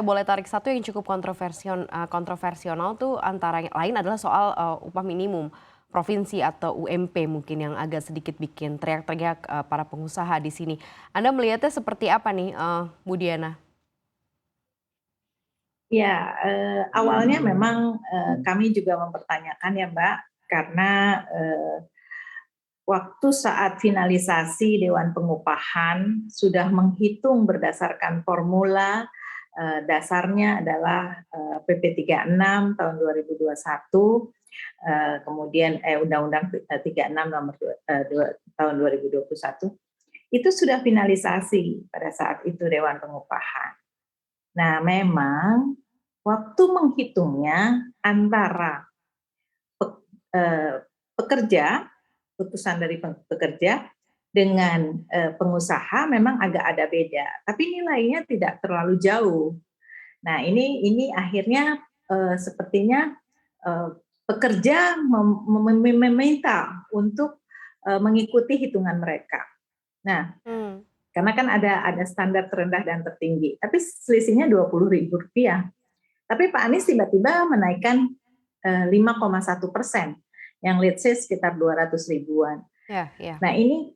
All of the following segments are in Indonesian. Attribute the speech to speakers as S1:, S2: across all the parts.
S1: Boleh tarik satu yang cukup kontroversial tuh antara yang lain adalah soal, upah minimum provinsi atau UMP mungkin yang agak sedikit bikin teriak-teriak, para pengusaha di sini. Anda melihatnya seperti apa nih, Bu Diana?
S2: Ya, awalnya memang, kami juga mempertanyakan ya, Mbak, karena, waktu saat finalisasi Dewan Pengupahan sudah menghitung berdasarkan formula, dasarnya adalah, PP 36 tahun 2021, kemudian Undang-Undang, 36 nomor tahun 2021, itu sudah finalisasi pada saat itu Dewan Pengupahan. Nah, memang waktu menghitungnya antara pekerja, putusan dari pekerja dengan pengusaha memang agak ada beda, tapi nilainya tidak terlalu jauh. Nah, ini akhirnya sepertinya pekerja meminta untuk mengikuti hitungan mereka. Nah,
S1: Mmm,
S2: karena kan ada standar terendah dan tertinggi, tapi selisihnya Rp20.000. Tapi Pak Anies tiba-tiba menaikkan 5,1%, yang let's say sekitar 200 ribuan.
S1: iya iya.
S2: Nah, ini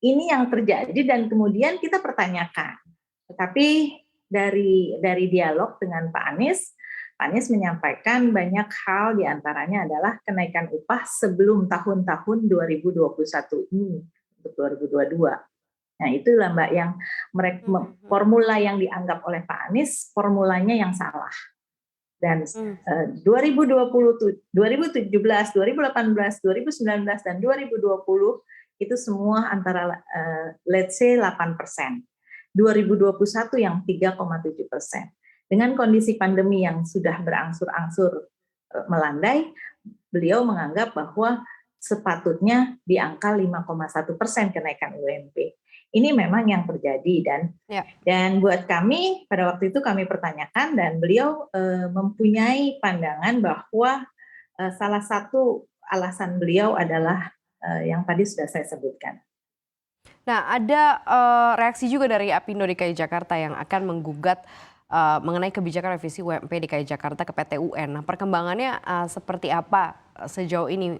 S2: yang terjadi dan kemudian kita pertanyakan. Tetapi dari dialog dengan Pak Anies menyampaikan banyak hal, diantaranya adalah kenaikan upah sebelum tahun-tahun 2021 ini untuk 2022. Nah, itulah Mbak yang
S1: Mhm mhm.
S2: formula yang dianggap oleh Pak Anies formulanya yang salah. Dan
S1: Mmm,
S2: 2020, 2017, 2018, 2019 dan 2020 itu semua antara let's say 8%. 2021 yang 3,7%. Dengan kondisi pandemi yang sudah berangsur-angsur melandai, beliau menganggap bahwa sepatutnya di angka 5,1% kenaikan UMP. Ini memang yang terjadi
S1: iya.
S2: dan buat kami pada waktu itu kami pertanyakan dan beliau mempunyai pandangan bahwa salah satu alasan beliau adalah yang tadi sudah saya sebutkan.
S1: Nah, ada, reaksi juga dari Apindo DKI Jakarta yang akan menggugat, mengenai kebijakan revisi UMP DKI Jakarta ke PT UN. Nah, perkembangannya, seperti apa, sejauh ini,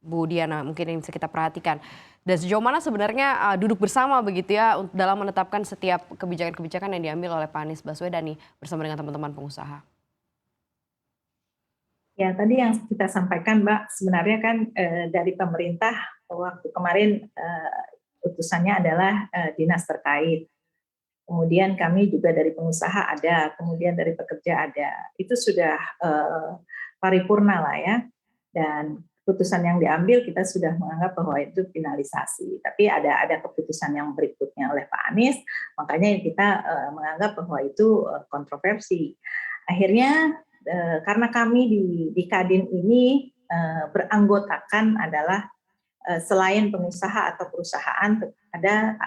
S1: Bu Diana mungkin yang bisa kita perhatikan? Dan sejauh mana sebenarnya, duduk bersama begitu ya dalam menetapkan setiap kebijakan-kebijakan yang diambil oleh Pak Anies Baswedan nih bersama dengan teman-teman pengusaha?
S2: Ya, tadi yang kita sampaikan, Mbak, sebenarnya kan dari pemerintah waktu kemarin utusannya adalah dinas terkait. Kemudian kami juga dari pengusaha ada, kemudian dari pekerja ada. Itu sudah paripurna lah ya. Dan keputusan yang diambil kita sudah menganggap bahwa itu finalisasi. Tapi ada keputusan yang berikutnya oleh Pak Anies, makanya kita menganggap bahwa itu kontroversi. Akhirnya karena kami di Kadin ini beranggotakan adalah selain pengusaha atau perusahaan ada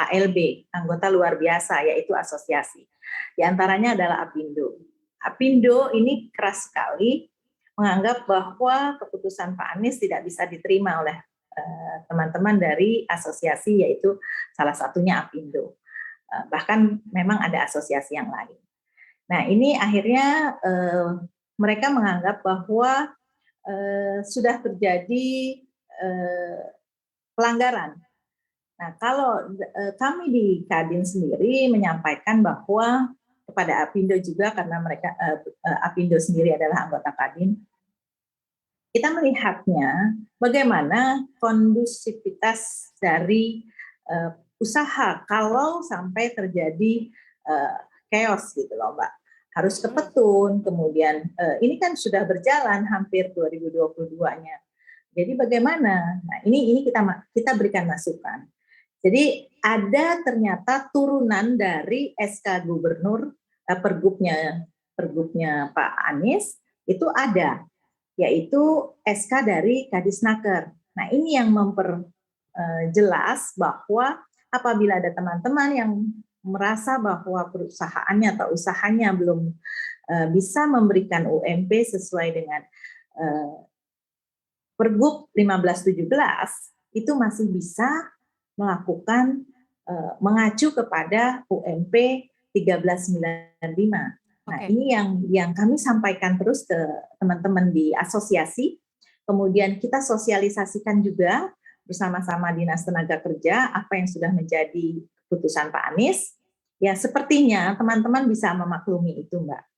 S2: ALB, anggota luar biasa, yaitu asosiasi. Di antaranya adalah Apindo. Apindo ini keras sekali menganggap bahwa keputusan Pak Anies tidak bisa diterima oleh teman-teman dari asosiasi, yaitu salah satunya Apindo. Bahkan memang ada asosiasi yang lain. Nah, ini akhirnya mereka menganggap bahwa sudah terjadi pelanggaran. Nah, kalau kami di Kadin sendiri menyampaikan bahwa kepada Apindo juga karena mereka Apindo sendiri adalah anggota Kadin, kita melihatnya bagaimana kondusivitas dari usaha kalau sampai terjadi chaos gitu loh, Mbak. Harus ke
S1: Mhm.
S2: petun, kemudian ini kan sudah berjalan hampir 2022-nya. Jadi bagaimana? Nah, ini kita berikan masukan. Jadi ada ternyata turunan dari SK Gubernur pergubnya Pak Anies itu ada, yaitu SK dari Kadisnaker. Nah, ini yang memperjelas bahwa apabila ada teman-teman yang merasa bahwa perusahaannya atau usahanya belum bisa memberikan UMP sesuai dengan Pergub 1517 itu masih bisa melakukan mengacu kepada UMP 1395. Nah,
S1: Oke.
S2: ini yang kami sampaikan terus ke teman-teman di asosiasi. Kemudian kita sosialisasikan juga bersama-sama Dinas Tenaga Kerja apa yang sudah menjadi keputusan Pak Anies. Ya, sepertinya teman-teman bisa memaklumi itu, Mbak.